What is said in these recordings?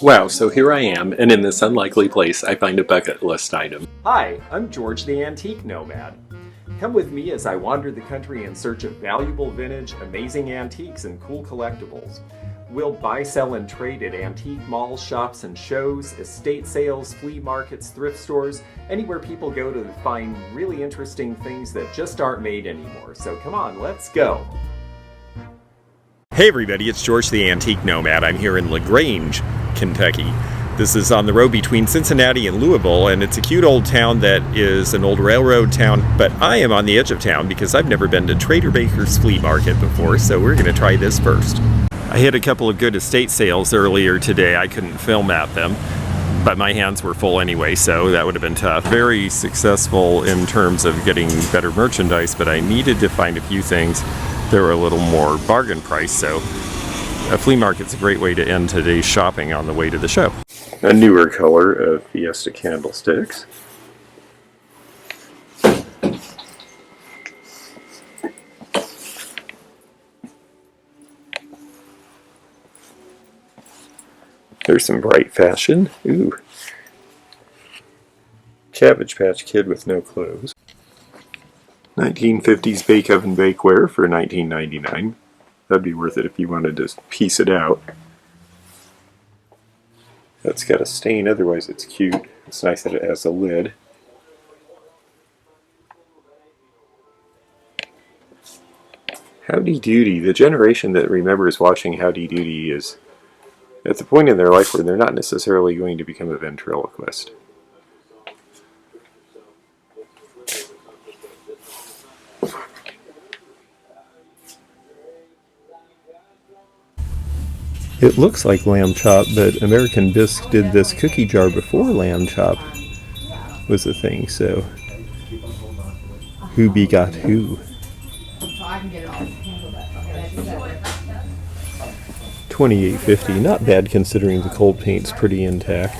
Wow, so here I am, and in this unlikely place I find a bucket list item. Hi, I'm George the Antique Nomad. Come with me as I wander the country in search of valuable vintage, amazing antiques, and cool collectibles. We'll buy, sell, and trade at antique malls, shops, and shows, estate sales, flea markets, thrift stores, anywhere people go to find really interesting things that just aren't made anymore. So come on, let's go! Hey everybody, it's George the Antique Nomad. I'm here in LaGrange, Kentucky. This is on the road between Cincinnati and Louisville, and it's a cute old town that is an old railroad town, but I am on the edge of town because I've never been to Traderbakers flea market before, so we're going to try this first. I hit a couple of good estate sales earlier today. I couldn't film at them, but my hands were full anyway, so that would have been tough. Very successful in terms of getting better merchandise, but I needed to find a few things that were a little more bargain price, so a flea market's a great way to end today's shopping on the way to the show. A newer color of Fiesta candlesticks. There's some bright fashion. Ooh. Cabbage Patch Kid with no clothes. 1950s bake oven bakeware for $19.99. That'd be worth it if you wanted to piece it out. That's got a stain, otherwise it's cute. It's nice that it has a lid. Howdy Doody. The generation that remembers watching Howdy Doody is at the point in their life where they're not necessarily going to become a ventriloquist. It looks like lamb chop, but American Bisque did this cookie jar before lamb chop was a thing, so who begot who? $28.50, not bad considering the cold paint's pretty intact.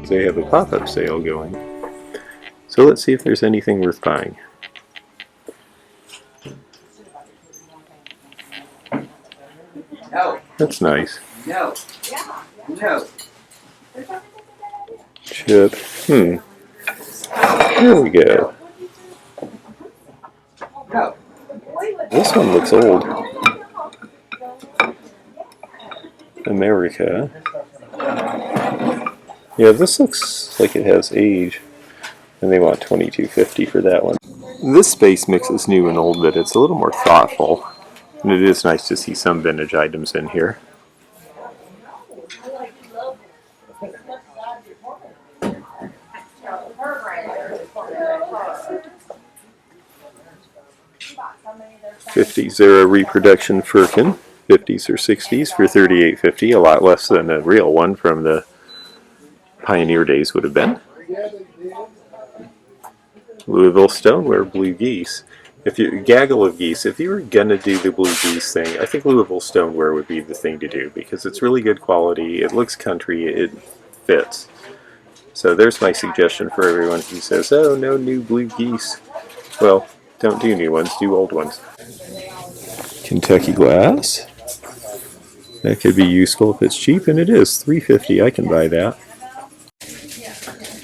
They have a pop-up sale going, so let's see if there's anything worth buying. No. That's nice. No. No. Chip. There we go. No. This one looks old. America. Yeah, this looks like it has age. And they want $22.50 for that one. This space mix is new and old, but it's a little more thoughtful. And it is nice to see some vintage items in here. '50s era reproduction firkin, 50s or 60s for $38.50, a lot less than a real one from the pioneer days would have been. Louisville stoneware blue geese. If you gaggle of geese, if you were gonna do the blue geese thing, I think Louisville stoneware would be the thing to do because it's really good quality, it looks country, it fits. So there's my suggestion for everyone who says, oh, no new blue geese. Well, don't do new ones, do old ones. Kentucky glass. That could be useful if it's cheap, and it is. $3.50, I can buy that.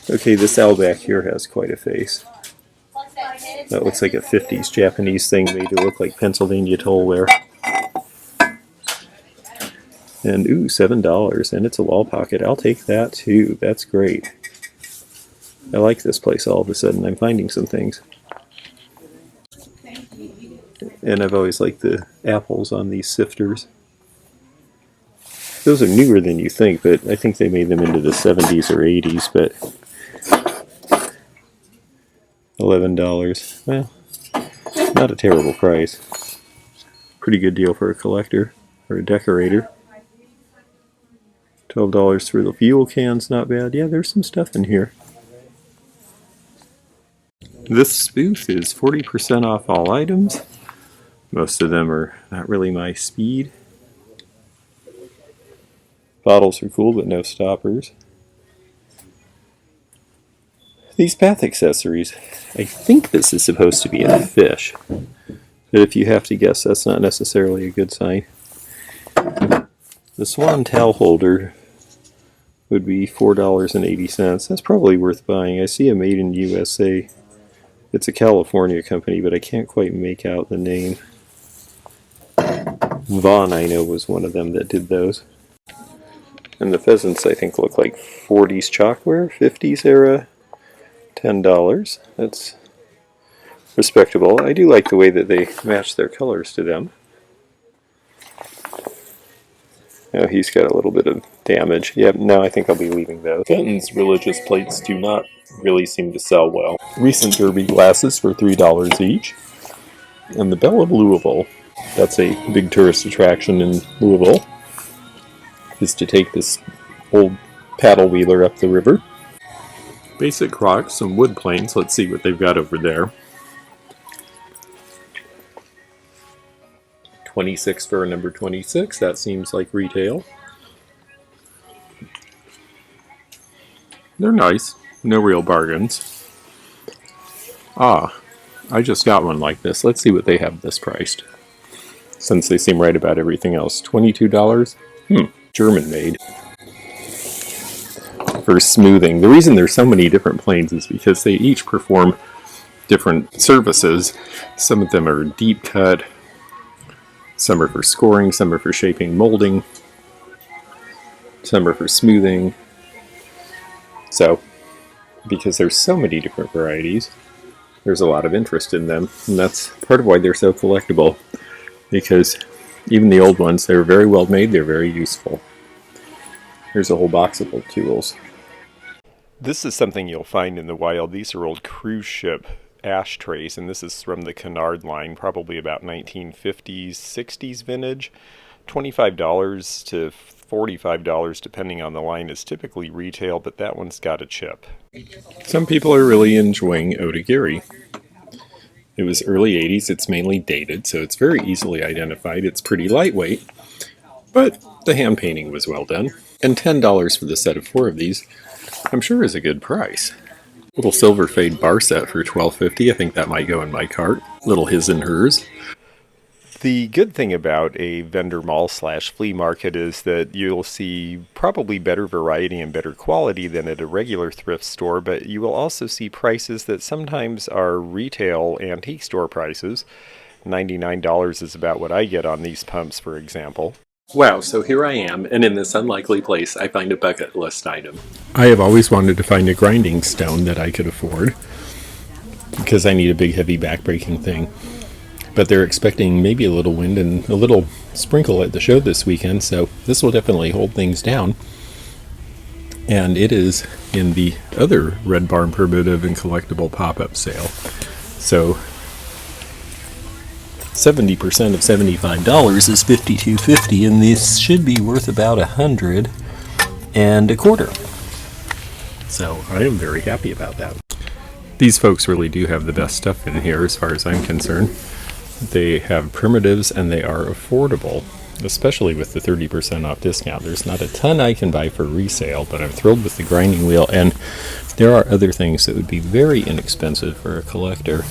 Okay, this owl back here has quite a face. That looks like a 50s Japanese thing made to look like Pennsylvania tollware. And ooh, $7, and it's a wall pocket. I'll take that too. That's great. I like this place all of a sudden. I'm finding some things. And I've always liked the apples on these sifters. Those are newer than you think, but I think they made them into the 70s or 80s, but $11. Well, not a terrible price. Pretty good deal for a collector or a decorator. $12 for the fuel cans, not bad. Yeah, there's some stuff in here. This booth is 40% off all items. Most of them are not really my speed. Bottles are cool, but no stoppers. These bath accessories. I think this is supposed to be a fish. But if you have to guess, that's not necessarily a good sign. The swan towel holder would be $4.80. That's probably worth buying. I see a made in USA. It's a California company, but I can't quite make out the name. Vaughn, I know, was one of them that did those. And the pheasants, I think, look like 40s chalkware, 50s era, $10. That's respectable. I do like the way that they match their colors to them. Now he's got a little bit of damage. Yep, no, I think I'll be leaving those. Fenton's religious plates do not really seem to sell well. Recent derby glasses for $3 each. And the Belle of Louisville, that's a big tourist attraction in Louisville, is to take this old paddle wheeler up the river. Basic Crocs, some wood planes. Let's see what they've got over there. 26 for a number 26. That seems like retail. They're nice. No real bargains. Ah, I just got one like this. Let's see what they have this priced, since they seem right about everything else. $22? German made. For smoothing. The reason there's so many different planes is because they each perform different services. Some of them are deep cut, some are for scoring, some are for shaping, molding, some are for smoothing. So, because there's so many different varieties, there's a lot of interest in them, and that's part of why they're so collectible, because even the old ones, they're very well made, they're very useful. Here's a whole box of old tools. This is something you'll find in the wild. These are old cruise ship ashtrays, and this is from the Canard line, probably about 1950s, 60s vintage. $25 to $45, depending on the line, is typically retail, but that one's got a chip. Some people are really enjoying Otagiri. It was early 80s, it's mainly dated, so it's very easily identified. It's pretty lightweight, but the hand painting was well done. And $10 for the set of 4 of these, I'm sure is a good price. Little silver fade bar set for $12.50. I think that might go in my cart. Little his and hers. The good thing about a vendor mall / flea market is that you'll see probably better variety and better quality than at a regular thrift store, but you will also see prices that sometimes are retail antique store prices. $99 is about what I get on these pumps, for example. Wow, so here I am, and in this unlikely place, I find a bucket list item. I have always wanted to find a grinding stone that I could afford, because I need a big, heavy, back-breaking thing. But they're expecting maybe a little wind and a little sprinkle at the show this weekend, so this will definitely hold things down. And it is in the other Red Barn Primitive and Collectible pop-up sale. So 70% of $75 is $52.50, and this should be worth about $125. So I am very happy about that. These folks really do have the best stuff in here as far as I'm concerned. They have primitives and they are affordable, especially with the 30% off discount. There's not a ton I can buy for resale, but I'm thrilled with the grinding wheel, and there are other things that would be very inexpensive for a collector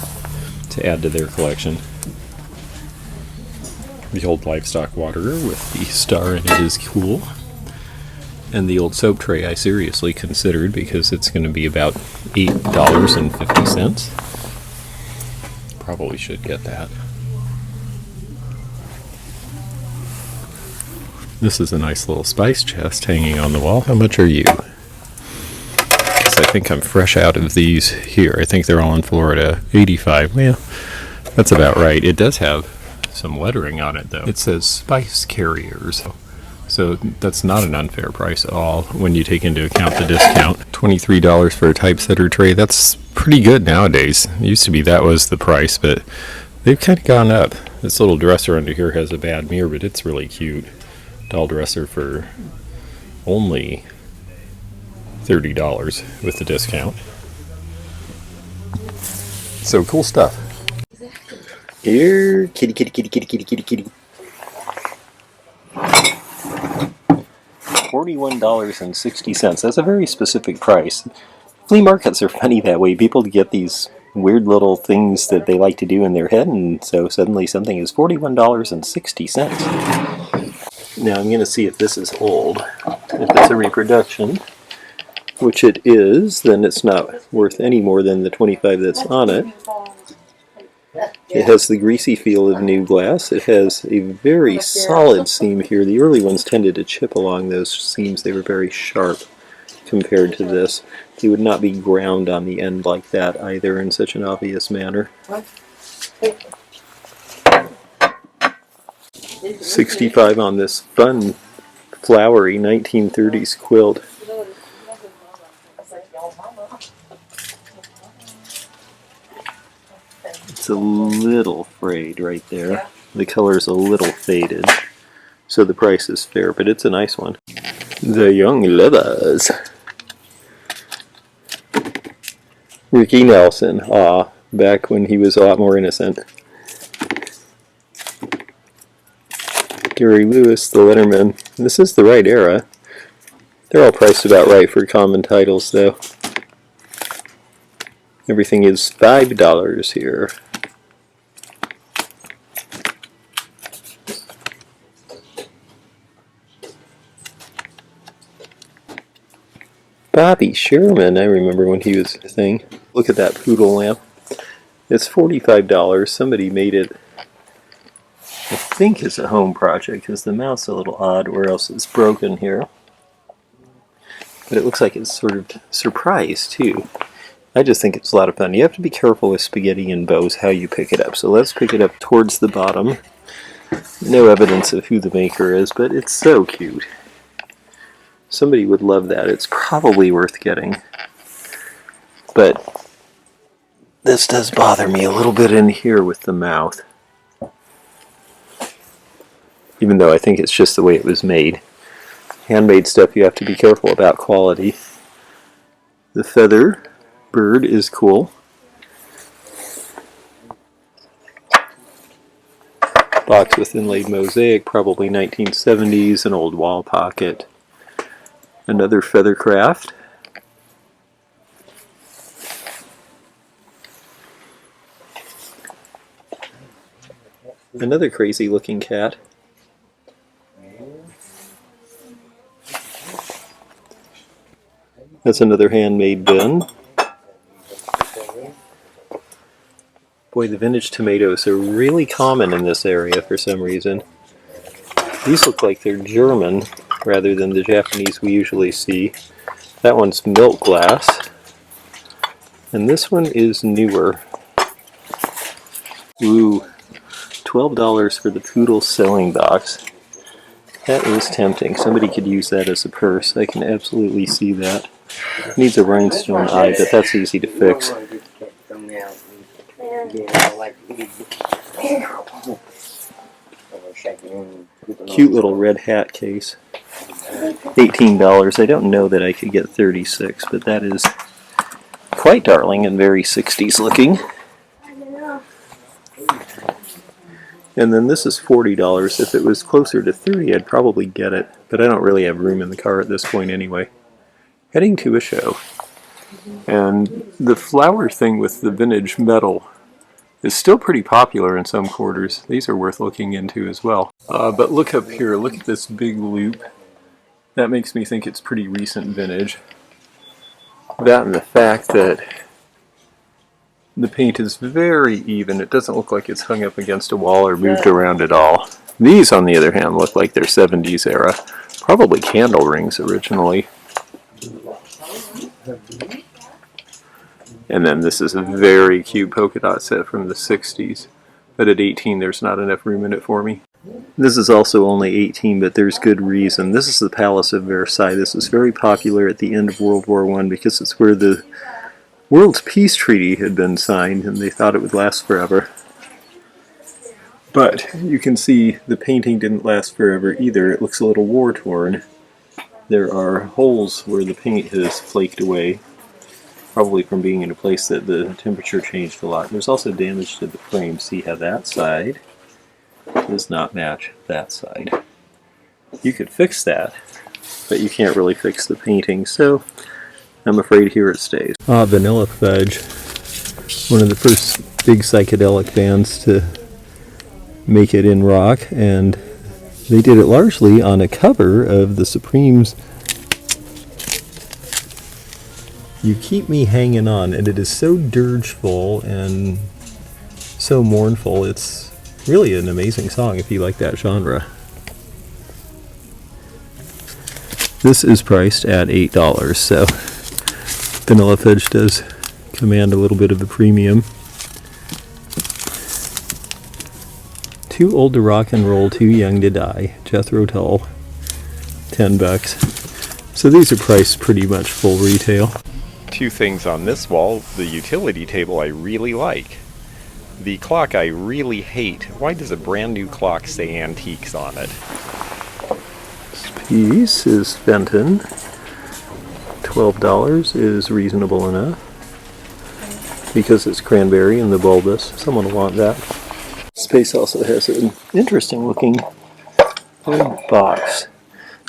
to add to their collection. The old livestock waterer with the star in it is cool. And the old soap tray I seriously considered, because it's going to be about $8.50. Probably should get that. This is a nice little spice chest hanging on the wall. How much are you? Because I think I'm fresh out of these here. I think they're all in Florida. 85. Well, that's about right. It does have some lettering on it, though. It says Spice Carriers. So that's not an unfair price at all when you take into account the discount. $23 for a typesetter tray. That's pretty good nowadays. It used to be that was the price, but they've kind of gone up. This little dresser under here has a bad mirror, but it's really cute. Doll dresser for only $30 with the discount. So cool stuff. Here, kitty, kitty, kitty, kitty, kitty, kitty, kitty. $41.60. That's a very specific price. Flea markets are funny that way. People get these weird little things that they like to do in their head, and so suddenly something is $41.60. Now I'm going to see if this is old. If it's a reproduction, which it is, then it's not worth any more than the 25 that's on it. It has the greasy feel of new glass. It has a very solid seam here. The early ones tended to chip along those seams. They were very sharp compared to this. They would not be ground on the end like that either in such an obvious manner. 65 on this fun, flowery 1930s quilt. It's a little frayed right there. The color's a little faded, so the price is fair, but it's a nice one. The Young Livers. Ricky Nelson, back when he was a lot more innocent. Gary Lewis, the Letterman. This is the right era. They're all priced about right for common titles, though. Everything is $5 here. Bobby Sherman, I remember when he was a thing. Look at that poodle lamp. It's $45. Somebody made it, I think it's a home project, because the mouth's a little odd, or else it's broken here. But it looks like it's sort of surprised, too. I just think it's a lot of fun. You have to be careful with spaghetti and bows how you pick it up. So let's pick it up towards the bottom. No evidence of who the maker is, but it's so cute. Somebody would love that. It's probably worth getting. But this does bother me a little bit in here with the mouth. Even though I think it's just the way it was made. Handmade stuff, you have to be careful about quality. The feather bird is cool. Box with inlaid mosaic, probably 1970s, an old wall pocket. Another feather craft. Another crazy looking cat. That's another handmade bin. Boy, the vintage tomatoes are really common in this area for some reason. These look like they're German rather than the Japanese we usually see. That one's milk glass. And this one is newer. Ooh, $12 for the poodle sewing box. That is tempting. Somebody could use that as a purse. I can absolutely see that. Needs a rhinestone eye, but that's easy to fix. Cute little red hat case. $18. I don't know that I could get 36, but that is quite darling and very 60s looking. And then this is $40. If it was closer to 30, I'd probably get it, but I don't really have room in the car at this point anyway. Heading to a show. And the flower thing with the vintage metal is still pretty popular in some quarters. These are worth looking into as well. But look up here, look at this big loop. That makes me think it's pretty recent vintage. That and the fact that the paint is very even. It doesn't look like it's hung up against a wall or moved around at all. These, on the other hand, look like they're 70s era. Probably candle rings originally. And then this is a very cute polka dot set from the 60s. But at 18 there's not enough room in it for me. This is also only 18, but there's good reason. This is the Palace of Versailles. This was very popular at the end of World War I because it's where the World's Peace Treaty had been signed and they thought it would last forever. But you can see the painting didn't last forever either. It looks a little war-torn. There are holes where the paint has flaked away, probably from being in a place that the temperature changed a lot. There's also damage to the frame. See how that side does not match that side. You could fix that, but you can't really fix the painting, so I'm afraid here it stays. Vanilla fudge. one of the first big psychedelic bands to make it in rock, and they did it largely on a cover of the Supremes' You Keep Me Hanging On, and it is so dirgeful and so mournful. It's really an amazing song if you like that genre. This is priced at $8, so Vanilla Fudge does command a little bit of a premium. Too Old to Rock and Roll, Too Young to Die, Jethro Tull, $10. So these are priced pretty much full retail. Two things on this wall. The utility table I really like. The clock I really hate. Why does a brand new clock say antiques on it? This piece is Fenton. $12 is reasonable enough. Because it's cranberry and the bulbous. Someone will want that. Space also has an interesting looking old box.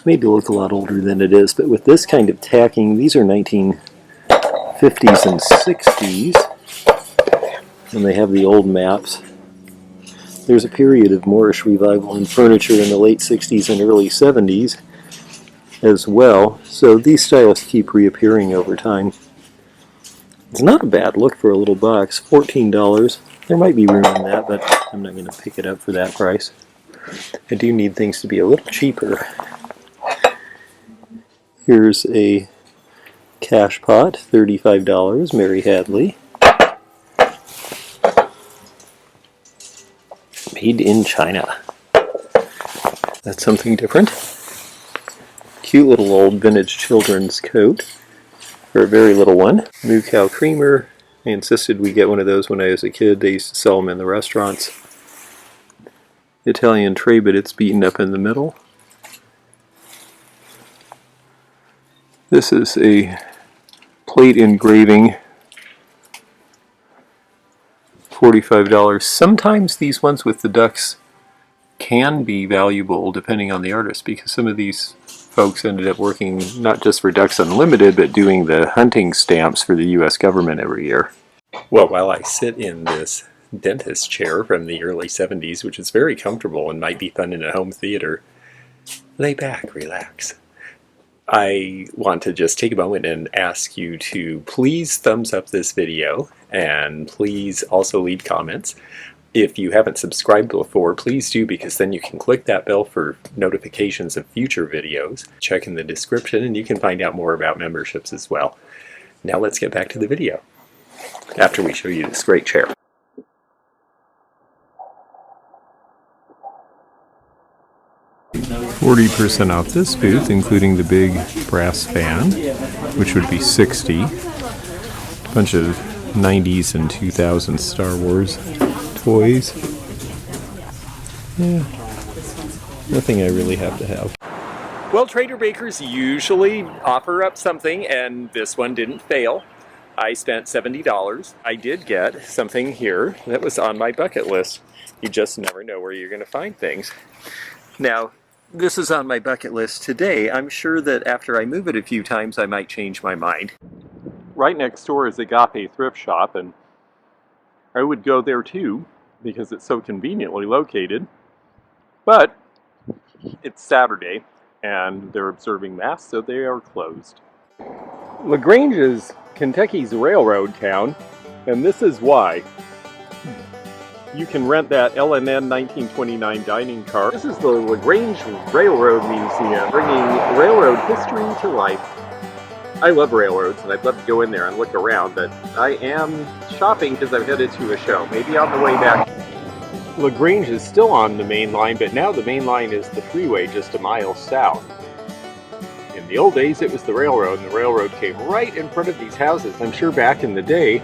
Maybe look a lot older than it is, but with this kind of tacking, these are 1950s and 60s, and they have the old maps. There's a period of Moorish revival in furniture in the late 60s and early 70s as well, so these styles keep reappearing over time. It's not a bad look for a little box, $14. There might be room in that, but I'm not going to pick it up for that price. I do need things to be a little cheaper. Here's a cash pot, $35, Mary Hadley. Made in China. That's something different. Cute little old vintage children's coat for a very little one. Moo Cow Creamer. I insisted we get one of those when I was a kid. They used to sell them in the restaurants. Italian tray, but it's beaten up in the middle. This is a plate engraving, $45. Sometimes these ones with the ducks can be valuable depending on the artist, because some of these folks ended up working not just for Ducks Unlimited, but doing the hunting stamps for the U.S. government every year. Well, while I sit in this dentist chair from the early 70s, which is very comfortable and might be fun in a home theater, lay back, relax. I want to just take a moment and ask you to please thumbs up this video, and please also leave comments. If you haven't subscribed before, please do, because then you can click that bell for notifications of future videos. Check in the description and you can find out more about memberships as well. Now let's get back to the video, after we show you this great chair. $40% off this booth, including the big brass fan, which would be $60. A bunch of 90s and 2000s Star Wars toys. Yeah, nothing I really have to have. Well, Traderbakers usually offer up something, and this one didn't fail. I spent $70. I did get something here that was on my bucket list. You just never know where you're going to find things. Now, this is on my bucket list today. I'm sure that after I move it a few times, I might change my mind. Right next door is Agape thrift shop, and I would go there too because it's so conveniently located. But it's Saturday and they're observing Mass, so they are closed. LaGrange is Kentucky's railroad town, and this is why. You can rent that L&N 1929 dining car. This is the LaGrange Railroad Museum, bringing railroad history to life. I love railroads, and I'd love to go in there and look around, but I am shopping because I'm headed to a show, maybe on the way back. LaGrange is still on the main line, but now the main line is the freeway just a mile south. In the old days, it was the railroad, and the railroad came right in front of these houses. I'm sure back in the day,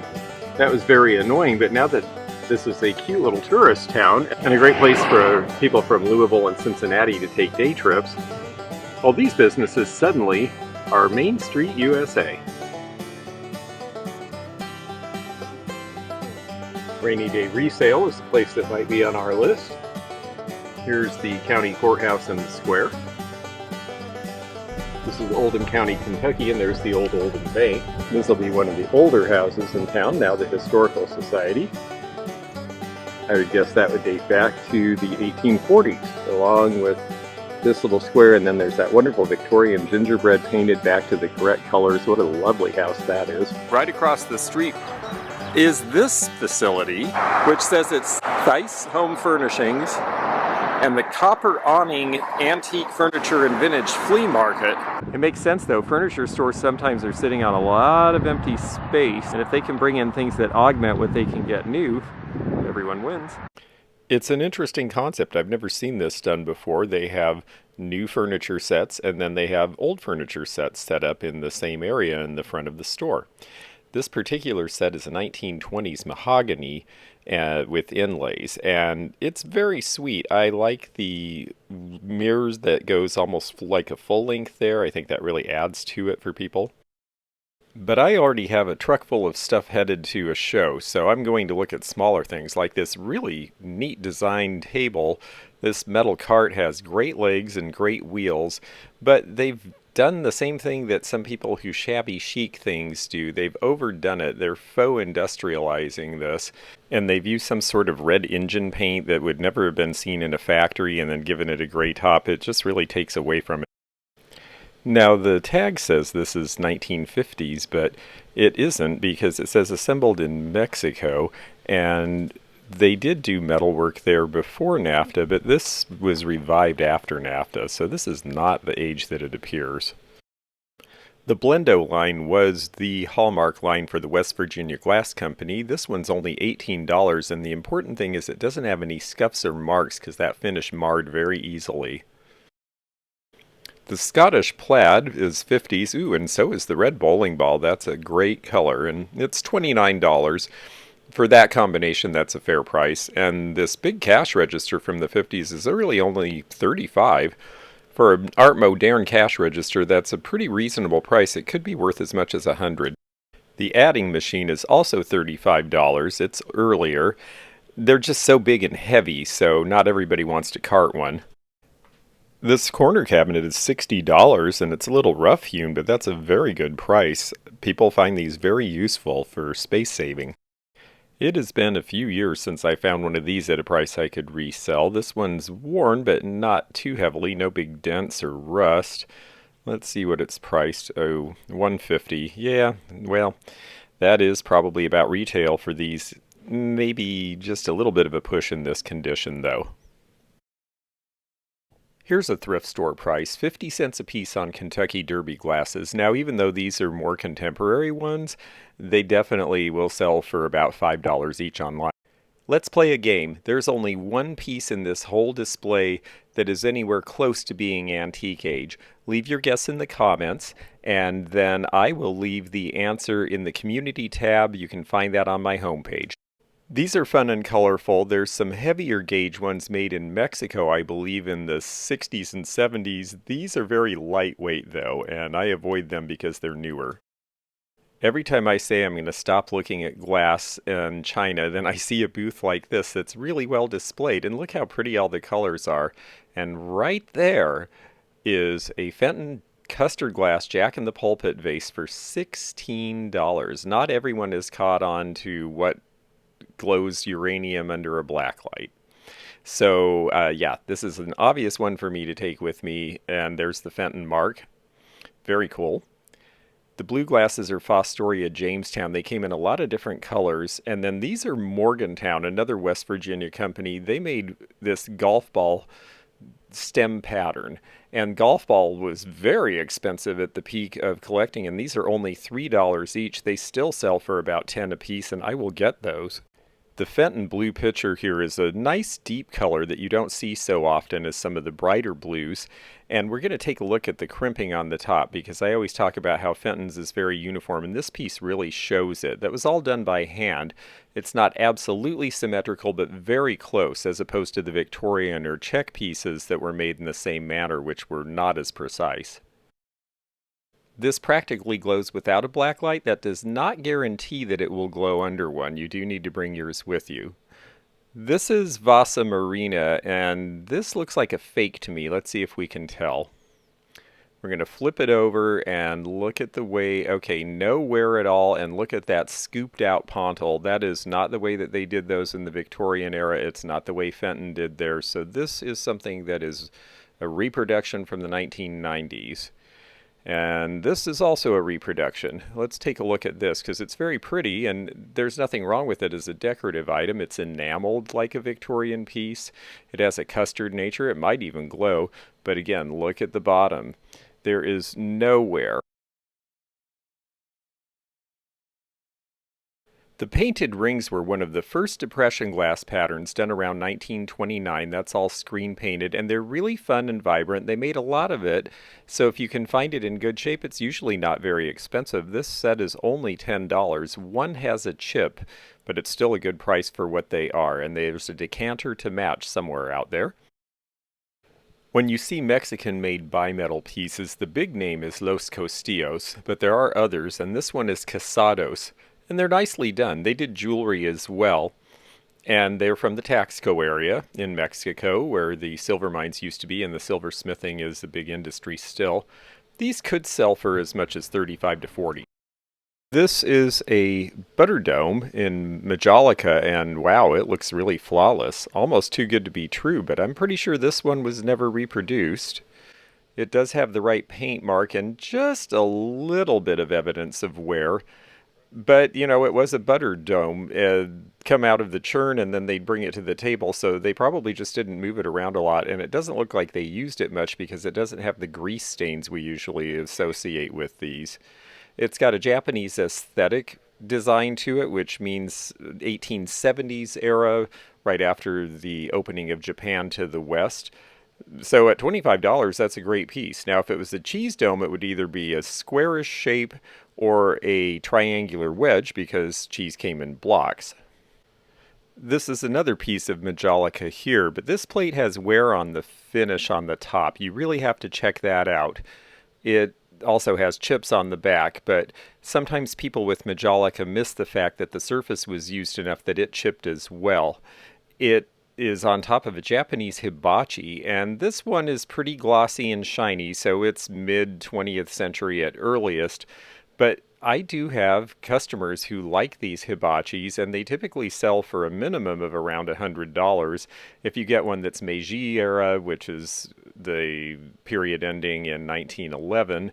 that was very annoying, but now that this is a cute little tourist town and a great place for people from Louisville and Cincinnati to take day trips, all these businesses suddenly are Main Street USA. Rainy Day Resale is a place that might be on our list. Here's the county courthouse in the square. This is Oldham County, Kentucky, and there's the old Oldham Bank. This will be one of the older houses in town, now the Historical Society. I would guess that would date back to the 1840s, along with this little square, and then there's that wonderful Victorian gingerbread painted back to the correct colors. What a lovely house that is. Right across the street is this facility, which says it's Theis Home Furnishings and the Copper Awning Antique Furniture and Vintage Flea Market. It makes sense though, furniture stores sometimes are sitting on a lot of empty space, and if they can bring in things that augment what they can get new, everyone wins. It's an interesting concept. I've never seen this done before. They have new furniture sets and then they have old furniture sets set up in the same area in the front of the store. This particular set is a 1920s mahogany with inlays, and it's very sweet. I like the mirrors that goes almost like a full length there. I think that really adds to it for people. But I already have a truck full of stuff headed to a show, so I'm going to look at smaller things like this really neat design table. This metal cart has great legs and great wheels, but they've done the same thing that some people who shabby chic things do. They've overdone it. They're faux industrializing this, and they've used some sort of red engine paint that would never have been seen in a factory and then given it a gray top. It just really takes away from it. Now the tag says this is 1950s, but it isn't because it says assembled in Mexico, and they did do metalwork there before NAFTA, but this was revived after NAFTA, so this is not the age that it appears. The Blendo line was the hallmark line for the West Virginia Glass Company. This one's only $18, and the important thing is it doesn't have any scuffs or marks because that finish marred very easily. The Scottish plaid is 50s. Ooh, and so is the red bowling ball. That's a great color, and it's $29. For that combination, that's a fair price. And this big cash register from the 50s is really only $35. For an Art Moderne cash register, that's a pretty reasonable price. It could be worth as much as $100. The adding machine is also $35. It's earlier. They're just so big and heavy, so not everybody wants to cart one. This corner cabinet is $60, and it's a little rough-hewn, but that's a very good price. People find these very useful for space saving. It has been a few years since I found one of these at a price I could resell. This one's worn, but not too heavily. No big dents or rust. Let's see what it's priced. Oh, $150. Yeah, well, that is probably about retail for these. Maybe just a little bit of a push in this condition, though. Here's a thrift store price, 50 cents a piece on Kentucky Derby glasses. Now, even though these are more contemporary ones, they definitely will sell for about $5 each online. Let's play a game. There's only one piece in this whole display that is anywhere close to being antique age. Leave your guess in the comments, and then I will leave the answer in the community tab. You can find that on my homepage. These are fun and colorful. There's some heavier gauge ones made in Mexico, I believe, in the 60s and 70s. These are very lightweight, though, and I avoid them because they're newer. Every time I say I'm going to stop looking at glass and china, then I see a booth like this that's really well displayed. And look how pretty all the colors are. And right there is a Fenton custard glass Jack-in-the-Pulpit vase for $16. Not everyone is caught on to what glows uranium under a black light. So yeah, this is an obvious one for me to take with me, and there's the Fenton mark. Very cool. The blue glasses are Fostoria Jamestown. They came in a lot of different colors. And then these are Morgantown, another West Virginia company. They made this golf ball stem pattern, and golf ball was very expensive at the peak of collecting, and these are only $3 each. They still sell for about $10 a piece, and I will get those. The Fenton blue pitcher here is a nice deep color that you don't see so often as some of the brighter blues. And we're going to take a look at the crimping on the top, because I always talk about how Fenton's is very uniform, and this piece really shows it. That was all done by hand. It's not absolutely symmetrical, but very close, as opposed to the Victorian or Czech pieces that were made in the same manner, which were not as precise. This practically glows without a black light. That does not guarantee that it will glow under one. You do need to bring yours with you. This is Vasa Marina, and this looks like a fake to me. Let's see if we can tell. We're going to flip it over and look at the way, okay, no wear at all, and look at that scooped out pontil. That is not the way that they did those in the Victorian era. It's not the way Fenton did theirs. So this is something that is a reproduction from the 1990s. And this is also a reproduction. Let's take a look at this because it's very pretty and there's nothing wrong with it as a decorative item. It's enameled like a Victorian piece. It has a custard nature. It might even glow. But again, look at the bottom. There is no wear. The painted rings were one of the first depression glass patterns done around 1929. That's all screen painted, and they're really fun and vibrant. They made a lot of it, so if you can find it in good shape, it's usually not very expensive. This set is only $10. One has a chip, but it's still a good price for what they are, and there's a decanter to match somewhere out there. When you see Mexican-made bimetal pieces, the big name is Los Costillos, but there are others, and this one is Casados. And they're nicely done. They did jewelry as well. And they're from the Taxco area in Mexico, where the silver mines used to be, and the silversmithing is a big industry still. These could sell for as much as $35 to $40. This is a butter dome in Majolica, and wow, it looks really flawless. Almost too good to be true, but I'm pretty sure this one was never reproduced. It does have the right paint mark and just a little bit of evidence of wear. But, you know, it was a butter dome come out of the churn and then they'd bring it to the table. So they probably just didn't move it around a lot. And it doesn't look like they used it much because it doesn't have the grease stains we usually associate with these. It's got a Japanese aesthetic design to it, which means 1870s era, right after the opening of Japan to the West. So at $25, that's a great piece. Now, if it was a cheese dome, it would either be a squarish shape or a triangular wedge because cheese came in blocks. This is another piece of Majolica here, but this plate has wear on the finish on the top. You really have to check that out. It also has chips on the back, but sometimes people with Majolica miss the fact that the surface was used enough that it chipped as well. It is on top of a Japanese hibachi, and this one is pretty glossy and shiny, so it's mid-20th century at earliest. But I do have customers who like these hibachis, and they typically sell for a minimum of around $100. If you get one that's Meiji era, which is the period ending in 1911,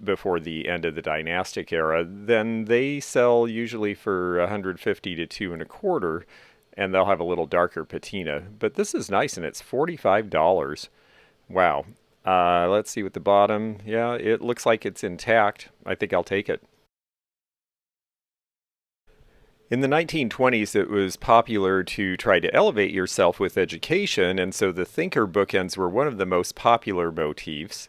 before the end of the dynastic era, then they sell usually for $150 to $225. And they'll have a little darker patina. But this is nice, and it's $45. Wow. Let's see with the bottom. Yeah, it looks like it's intact. I think I'll take it. In the 1920s, it was popular to try to elevate yourself with education, and so the thinker bookends were one of the most popular motifs.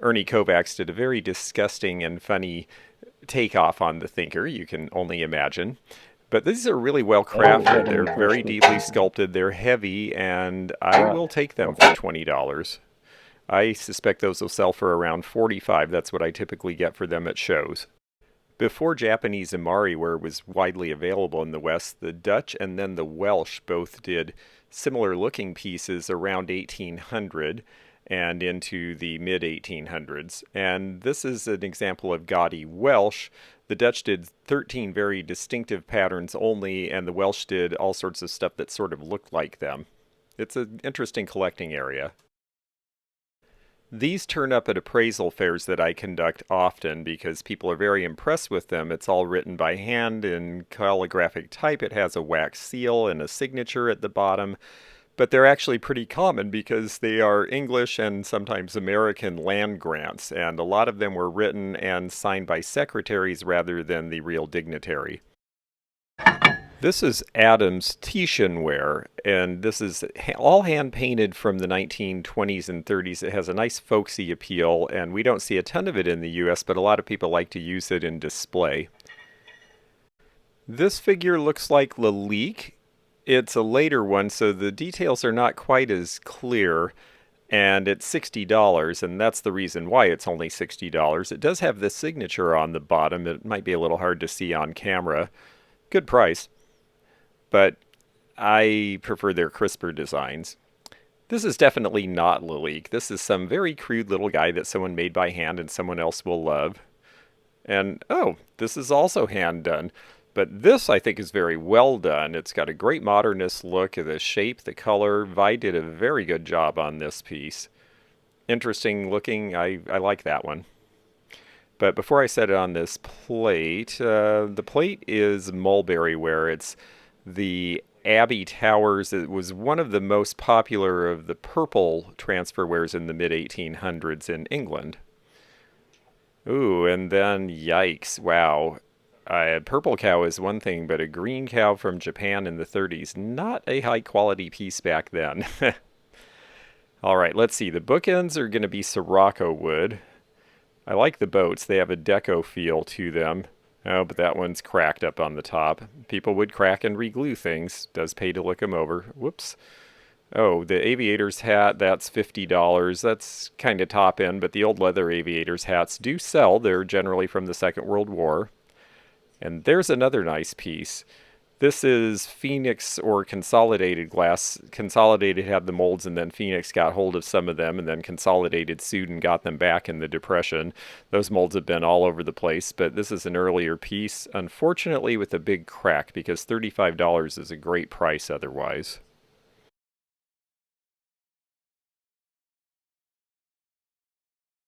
Ernie Kovacs did a very disgusting and funny takeoff on the thinker, you can only imagine. But these are really well crafted. They're very deeply sculpted. They're heavy, and I will take them for $20. I suspect those will sell for around $45. That's what I typically get for them at shows. Before Japanese Imari ware was widely available in the West, the Dutch and then the Welsh both did similar looking pieces around 1800 and into the mid-1800s. And this is an example of gaudy Welsh. The Dutch did 13 very distinctive patterns only, and the Welsh did all sorts of stuff that sort of looked like them. It's an interesting collecting area. These turn up at appraisal fairs that I conduct often because people are very impressed with them. It's all written by hand in calligraphic type. It has a wax seal and a signature at the bottom. But they're actually pretty common because they are English and sometimes American land grants, and a lot of them were written and signed by secretaries rather than the real dignitary. This is Adams Titian ware, and this is all hand-painted from the 1920s and 30s. It has a nice folksy appeal, and we don't see a ton of it in the US, but a lot of people like to use it in display. This figure looks like Lalique. It's a later one, so the details are not quite as clear, and it's $60, and that's the reason why it's only $60. It does have the signature on the bottom. It might be a little hard to see on camera. Good price, but I prefer their crisper designs. This is definitely not Lilique. This is some very crude little guy that someone made by hand and someone else will love. And, oh, this is also hand done. But this, I think, is very well done. It's got a great modernist look, the shape, the color. Vi did a very good job on this piece. Interesting looking. I like that one. But before I set it on this plate, the plate is mulberry ware. It's the Abbey Towers. It was one of the most popular of the purple transferwares in the mid-1800s in England. Ooh, and then, yikes, wow. Purple cow is one thing, but a green cow from Japan in the 30s, not a high-quality piece back then. All right, let's see. The bookends are going to be Sirocco wood. I like the boats. They have a deco feel to them. Oh, but that one's cracked up on the top. People would crack and re-glue things. Does pay to look them over. Whoops. Oh, the aviator's hat, that's $50. That's kind of top end, but the old leather aviator's hats do sell. They're generally from the Second World War. And there's another nice piece. This is Phoenix or Consolidated glass. Consolidated had the molds, and then Phoenix got hold of some of them, and then Consolidated sued and got them back in the Depression. Those molds have been all over the place, but this is an earlier piece, unfortunately with a big crack, because $35 is a great price otherwise.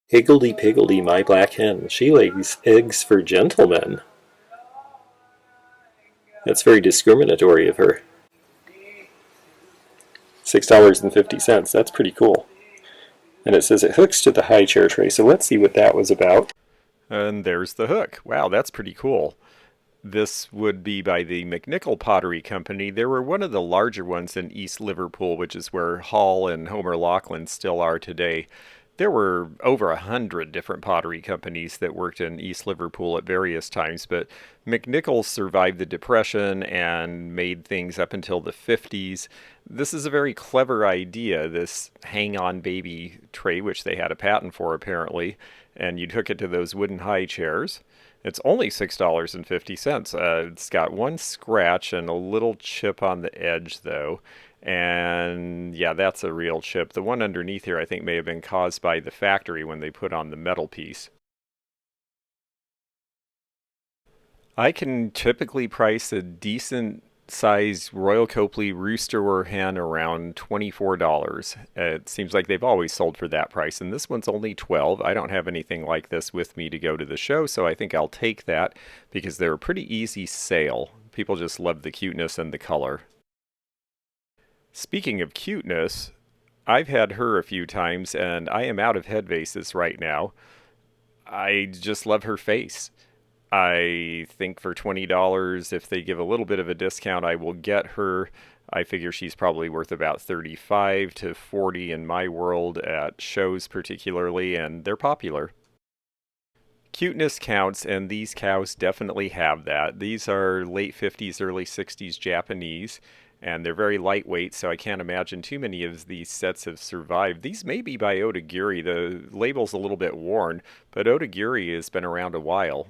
Higgledy-piggledy, my black hen. She lays eggs for gentlemen. That's very discriminatory of her. $6.50. That's pretty cool. And it says it hooks to the high chair tray, so let's see what that was about. And there's the hook. Wow, that's pretty cool. This would be by the Mcnickle Pottery Company. They were one of the larger ones in East Liverpool, which is where Hall and Homer Laughlin still are today. There were over 100 different pottery companies that worked in East Liverpool at various times, but Mcnickle survived the Depression and made things up until the 50s. This is a very clever idea, this hang-on baby tray, which they had a patent for apparently, and you'd hook it to those wooden high chairs. It's only $6.50. It's got one scratch and a little chip on the edge, though. And yeah, that's a real chip. The one underneath here I think may have been caused by the factory when they put on the metal piece. I can typically price a decent size Royal Copley rooster or hen around $24. It seems like they've always sold for that price, and this one's only $12. I don't have anything like this with me to go to the show, so I think I'll take that because they're a pretty easy sale. People just love the cuteness and the color. Speaking of cuteness, I've had her a few times, and I am out of head vases right now. I just love her face. I think for $20, if they give a little bit of a discount, I will get her. I figure she's probably worth about $35 to $40 in my world at shows particularly, and they're popular. Cuteness counts, and these cows definitely have that. These are late 50s, early 60s Japanese. And they're very lightweight, so I can't imagine too many of these sets have survived. These may be by Otagiri. The label's a little bit worn, but Otagiri has been around a while.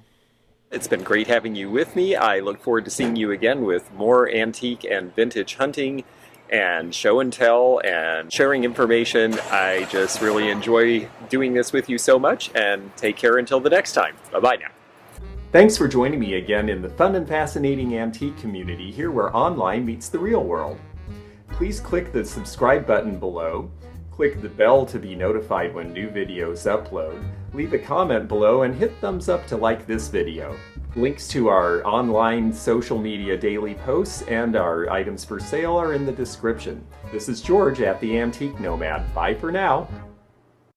It's been great having you with me. I look forward to seeing you again with more antique and vintage hunting and show and tell and sharing information. I just really enjoy doing this with you so much, and take care until the next time. Bye-bye now. Thanks for joining me again in the fun and fascinating antique community, here where online meets the real world. Please click the subscribe button below, click the bell to be notified when new videos upload, leave a comment below, and hit thumbs up to like this video. Links to our online social media daily posts and our items for sale are in the description. This is George at the Antique Nomad. Bye for now.